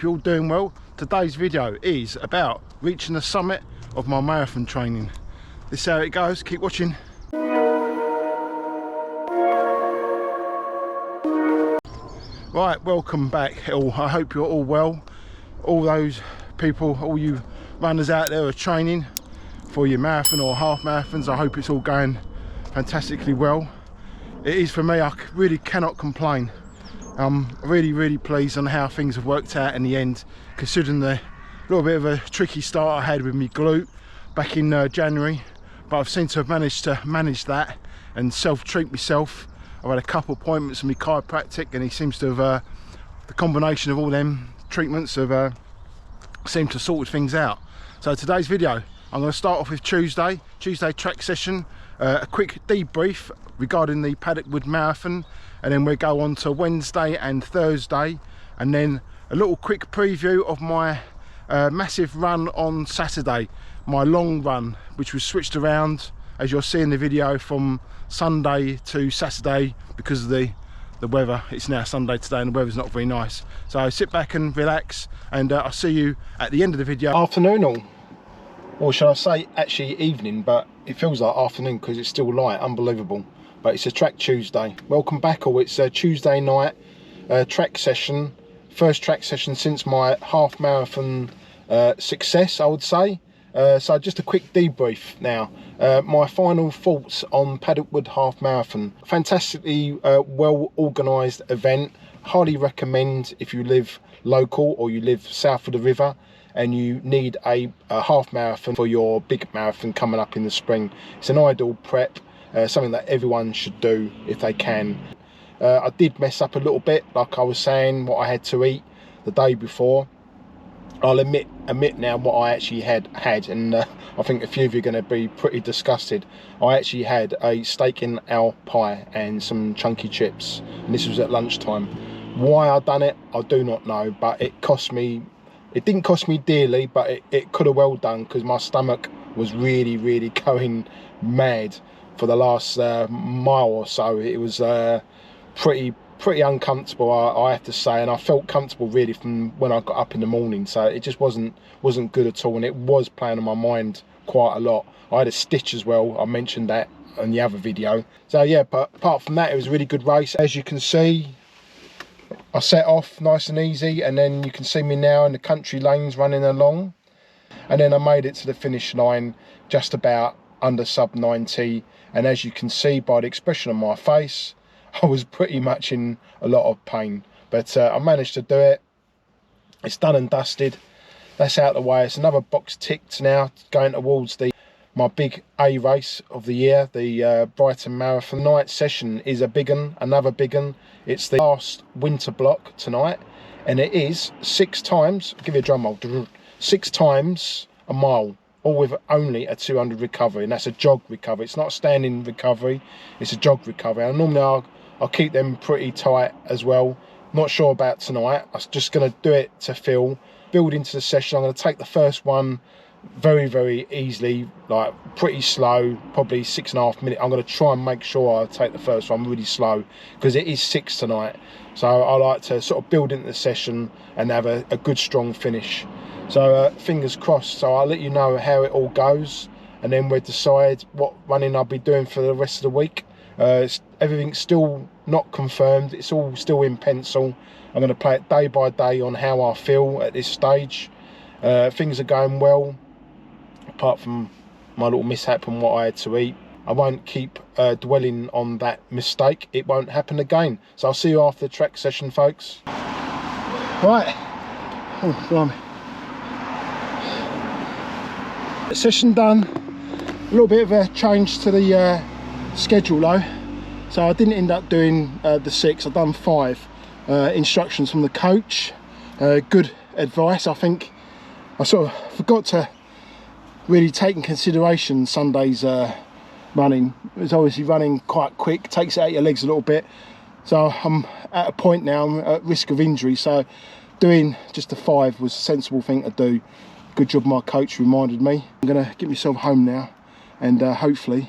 you're all doing well. Today's video is about reaching the summit of my marathon training. This is how it goes, keep watching. Right, welcome back all. I hope you're all well. All those people, all you runners out there are training for your marathon or half marathons. I hope it's all going fantastically well. It is for me. I really cannot complain. I'm really pleased on how things have worked out in the end, considering the little bit of a tricky start I had with my glute back in January, but I've seemed to have managed to manage that and self-treat myself. I've had a couple appointments with my chiropractic, and he seems to have the combination of all them treatments have seemed to sort things out. So today's video, I'm going to start off with Tuesday track session, a quick debrief regarding the Paddock Marathon, and then we'll go on to Wednesday and Thursday, and then a little quick preview of my massive run on Saturday, my long run, which was switched around, as you'll see in the video, from Sunday to Saturday because of the weather. It's now Sunday today and the weather's not very nice. So sit back and relax, and I'll see you at the end of the video. Afternoon, or shall I say actually evening, but it feels like afternoon because it's still light. Unbelievable. But it's a track Tuesday. Welcome back all. It's a Tuesday night track session, first track session since my half marathon success, I would say. So just a quick debrief now. My final thoughts on Paddock half marathon. Fantastically well organised event. Highly recommend if you live local or you live south of the river and you need a half marathon for your big marathon coming up in the spring. It's an ideal prep. Something that everyone should do if they can. I did mess up a little bit, like I was saying, what I had to eat the day before. I'll admit now what I actually had, and I think a few of you are going to be pretty disgusted. I actually had a steak and ale pie and some chunky chips, and this was at lunchtime. Why I done it, I do not know, but it didn't cost me dearly, but it could have well done, because my stomach was really going mad for the last mile or so. It was pretty uncomfortable, I have to say, and I felt comfortable really from when I got up in the morning. So it just wasn't good at all, and it was playing on my mind quite a lot. I had a stitch as well, I mentioned that in the other video. So yeah, but apart from that, it was a really good race. As you can see, I set off nice and easy, and then you can see me now in the country lanes running along, and then I made it to the finish line just about under sub 90, and as you can see by the expression on my face, I was pretty much in a lot of pain, but I managed to do it. It's done and dusted. That's out of the way. It's another box ticked now, going towards my big A race of the year, the Brighton Marathon. Night session is a big one, another big one. It's the last winter block tonight, and it is 6 times, I'll give you a drum roll, 6 times a mile, all with only a 200 recovery, and that's a jog recovery. It's not a standing recovery, it's a jog recovery. And normally I'll keep them pretty tight as well. Not sure about tonight. I'm just going to do it to build into the session. I'm going to take the first one very easily, like pretty slow, probably 6.5 minutes. I'm going to try and make sure I take the first one really slow, because it is 6 tonight. So I like to sort of build into the session and have a good strong finish. So fingers crossed. So I'll let you know how it all goes, and then we'll decide what running I'll be doing for the rest of the week. Everything's still not confirmed. It's all still in pencil. I'm going to play it day by day on how I feel at this stage. Things are going well, apart from my little mishap and what I had to eat. I won't keep dwelling on that mistake. It won't happen again. So I'll see you after the track session, folks. Right. Oh, blimey. Session done. A little bit of a change to the schedule though. So I didn't end up doing the 6. I've done 5. Instructions from the coach. Good advice. I think I sort of forgot to really take in consideration Sunday's running. It was obviously running quite quick, takes it out your legs a little bit. So I'm at a point now, I'm at risk of injury. So doing just the 5 was a sensible thing to do. Good job my coach reminded me. I'm going to get myself home now, and hopefully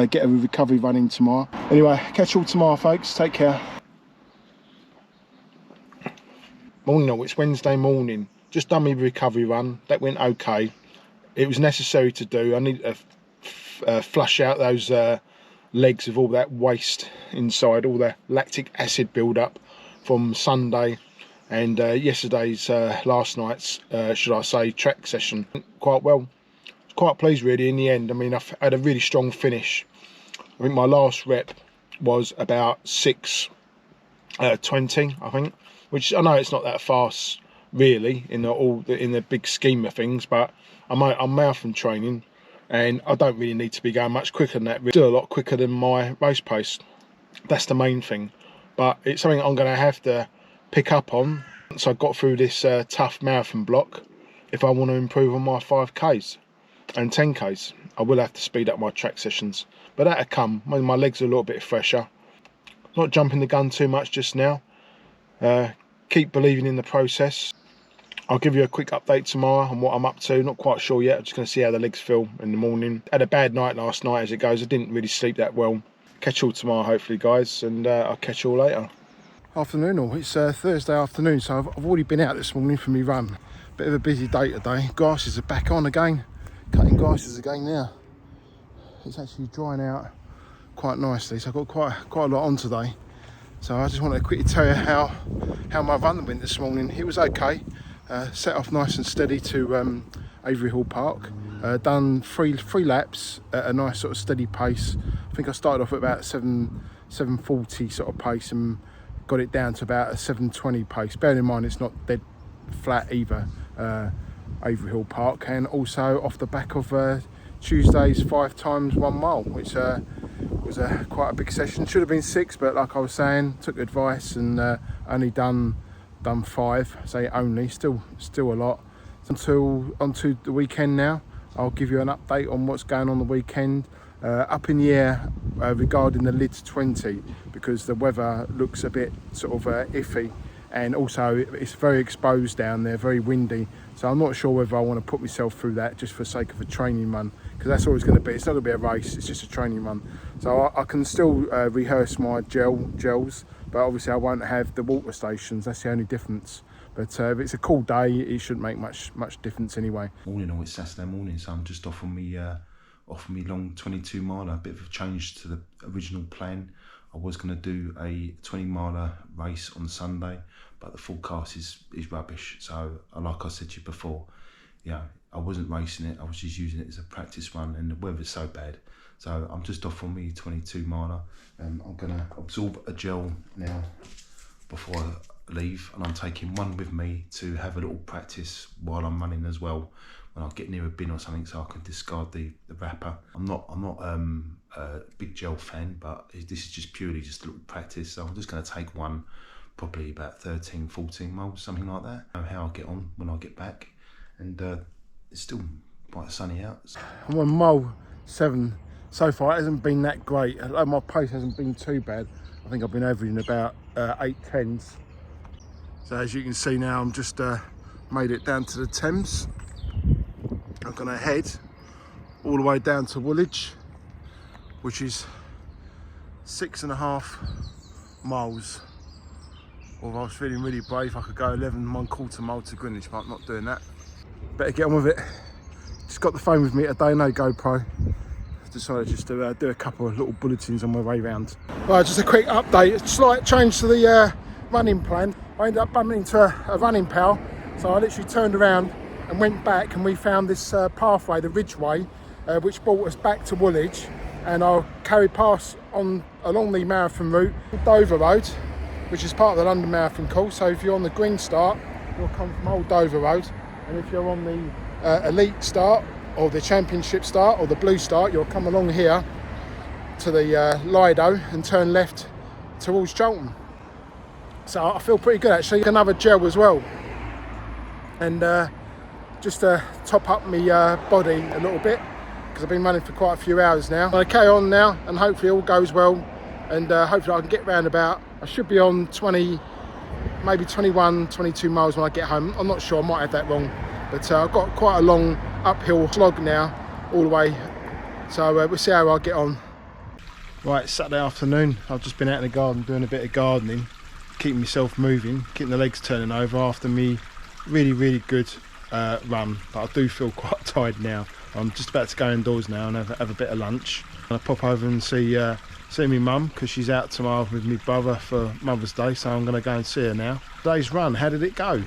get a recovery running tomorrow. Anyway, catch you all tomorrow, folks. Take care. It's Wednesday morning. Just done my recovery run. That went okay. It was necessary to do. I need to flush out those legs of all that waste inside, all the lactic acid build-up from Sunday and yesterday's, last night's, should I say, track session. Quite well. Quite pleased really in the end. I mean, I've had a really strong finish. I think my last rep was about 6:20, I think, which I know it's not that fast really in the big scheme of things, but I'm marathon training and I don't really need to be going much quicker than that. Still a lot quicker than my race pace. That's the main thing, but it's something I'm going to have to pick up on once I got through this tough marathon block. If I want to improve on my 5Ks and 10Ks, I will have to speed up my track sessions, but that'll come when my legs are a little bit fresher. Not jumping the gun too much just now. Keep believing in the process. I'll give you a quick update tomorrow on what I'm up to. Not quite sure yet. I'm just going to see how the legs feel in the morning. Had a bad night last night as it goes. I didn't really sleep that well. Catch you all tomorrow hopefully, guys, and I'll catch you all later. Afternoon all. It's Thursday afternoon, so I've already been out this morning for my run. Bit of a busy day today. Grasses are back on again. Cutting grasses again now. It's actually drying out quite nicely, so I've got quite a lot on today. So I just wanted to quickly tell you how my run went this morning. It was okay. Set off nice and steady to Avery Hall Park. Done three laps at a nice sort of steady pace. I think I started off at about 7:40 sort of pace and got it down to about a 7:20 pace. Bearing in mind it's not dead flat either, Avery Hall Park, and also off the back of Tuesday's 5 times 1 mile, which was quite a big session. Should have been 6, but like I was saying, took advice and only done 5. Say only, still a lot. Onto the weekend now. I'll give you an update on what's going on the weekend. Up in the air regarding the Lids 20, because the weather looks a bit sort of iffy, and also it's very exposed down there, very windy, so I'm not sure whether I want to put myself through that just for the sake of a training run, because that's all it's going to be. It's not going to be a race, it's just a training run. So I can still rehearse my gels, but obviously I won't have the water stations. That's the only difference. But if it's a cool day, it shouldn't make much difference anyway. Morning, or it's Saturday morning, so I'm just off on me long 22 miler. A bit of a change to the original plan. I was going to do a 20 miler race on Sunday, but the forecast is rubbish. So like I said to you before, I wasn't racing it. I was just using it as a practice run, and the weather's so bad. So I'm just off on me 22 miler. I'm going to absorb a gel now before I leave, and I'm taking one with me to have a little practice while I'm running as well, when I get near a bin or something, so I can discard the wrapper. I'm not a big gel fan, but this is just purely just a little practice. So I'm just going to take one, probably about 13, 14 miles, something like that. Know how I'll get on when I get back, and it's still quite sunny out. So. I'm on mile 7 so far. It hasn't been that great. My pace hasn't been too bad. I think I've been averaging about 8:10s. So as you can see now, I'm just made it down to the Thames. I'm going to head all the way down to Woolwich, which is 6.5 miles. Or if I was feeling really brave, I could go 1/4 mile to Greenwich, but I'm not doing that. Better get on with it. Just got the phone with me today, no GoPro. Decided just to do a couple of little bulletins on my way round. Right, just a quick update. Slight change to the running plan. I ended up bumping into a running pal, so I literally turned around and went back, and we found this pathway, the Ridgeway, which brought us back to Woolwich, and I'll carry past along the marathon route, Dover Road, which is part of the London Marathon course. So if you're on the green start, you'll come from Old Dover Road, and if you're on the elite start, or the championship start, or the blue start, you'll come along here to the Lido and turn left towards Cheltenham. So I feel pretty good actually. Another gel as well, and just to top up my body a little bit, because I've been running for quite a few hours now. I carry on now, and hopefully all goes well, and hopefully I can get round about, I should be on 20, maybe 21, 22 miles when I get home. I'm not sure, I might have that wrong, but I've got quite a long uphill slog now all the way, so we'll see how I get on. Right, it's Saturday afternoon. I've just been out in the garden doing a bit of gardening, keeping myself moving, keeping the legs turning over after me really good run. But I do feel quite tired now. I'm just about to go indoors now and have a bit of lunch. I'll pop over and see my mum, because she's out tomorrow with my brother for Mother's Day, so I'm going to go and see her now. Today's run, how did it go?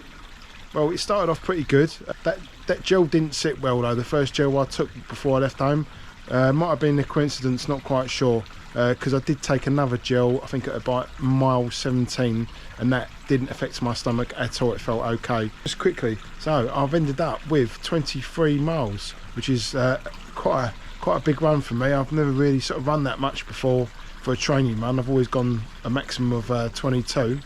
Well, it started off pretty good. That gel didn't sit well though, the first gel I took before I left home. Might have been a coincidence, not quite sure, because I did take another gel, I think at about mile 17, and that didn't affect my stomach at all. It felt okay. Just quickly, so I've ended up with 23 miles, which is quite a big run for me. I've never really sort of run that much before for a training run. I've always gone a maximum of 22.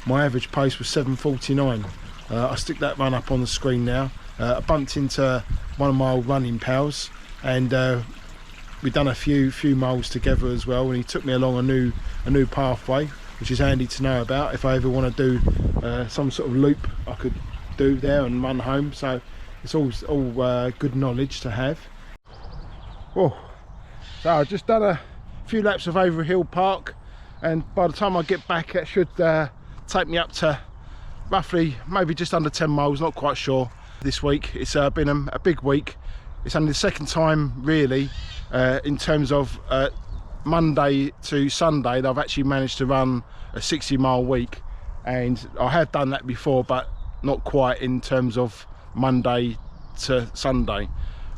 My average pace was 7:49. I stick that run up on the screen now. I bumped into one of my old running pals, and we've done a few miles together as well, and he took me along a new pathway, which is handy to know about if I ever want to do some sort of loop I could do there and run home. So it's all good knowledge to have. Whoa. So I've just done a few laps of Overhill Park, and by the time I get back it should take me up to roughly maybe just under 10 miles, not quite sure. This week it's been a big week. It's only the second time really in terms of Monday to Sunday that I've actually managed to run a 60-mile week, and I had done that before but not quite in terms of Monday to Sunday.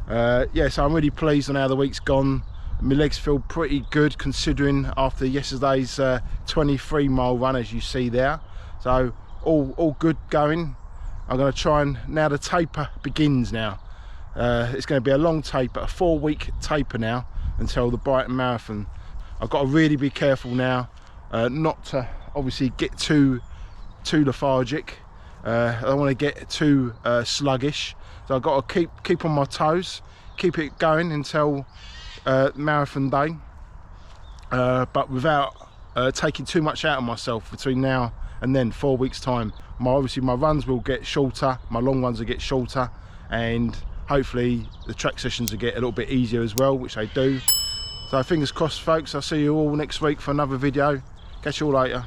Yeah, so I'm really pleased on how the week's gone. My legs feel pretty good considering after yesterday's 23-mile run, as you see there. So all good going. I'm going to try, and now the taper begins now. It's going to be a long taper, a 4-week taper now until the Brighton Marathon. I've got to really be careful now not to obviously get too lethargic. I don't want to get too sluggish, so I've got to keep on my toes, keep it going until marathon day, but without taking too much out of myself between now and then 4 weeks time. Obviously my runs will get shorter, my long runs will get shorter, and hopefully the track sessions will get a little bit easier as well, which they do. So fingers crossed folks. I'll see you all next week for another video. Catch you all later.